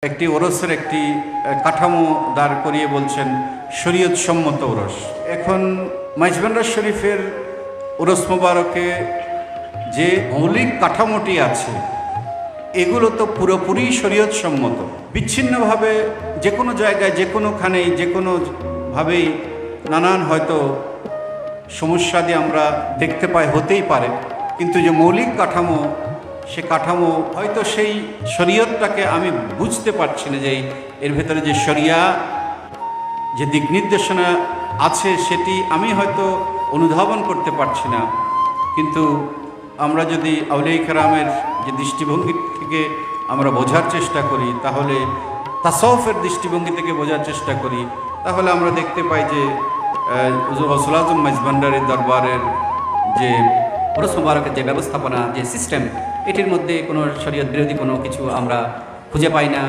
একটি ওরসের একটি কাঠামো দাঁড় করিয়ে বলছেন শরীয়ত সম্মত ওরস। এখন মাইজভান্ডার শরীফের ওরস মোবারকে যে মৌলিক কাঠামোটি আছে এগুলো তো পুরোপুরি শরীয়ত সম্মত। বিচ্ছিন্নভাবে যে কোনো জায়গায় যে কোনোখানেই যে কোনোভাবেই নানান হয়তো সমস্যা দিয়ে আমরা দেখতে পাই, হতেই পারে, কিন্তু যে মৌলিক কাঠামো সে কাঠামো হয়তো সেই শরীয়তটাকে আমি বুঝতে পারছি না, যে এর ভেতরে যে শরিয়া যে দিক নির্দেশনা আছে সেটি আমি হয়তো অনুধাবন করতে পারছি না। কিন্তু আমরা যদি আউলিয়া কেরামের যে দৃষ্টিভঙ্গি থেকে আমরা বোঝার চেষ্টা করি, তাহলে তাসাউফের দৃষ্টিভঙ্গি থেকে বোঝার চেষ্টা করি, তাহলে আমরা দেখতে পাই যে গৌসুল আজম মাইজভান্ডারের দরবারের যে ওরস মোবারকের যে ব্যবস্থাপনা, যে সিস্টেম, এটির মধ্যে কোনো শরীয়ত বিরোধী কোনো কিছু আমরা খুঁজে পাই না।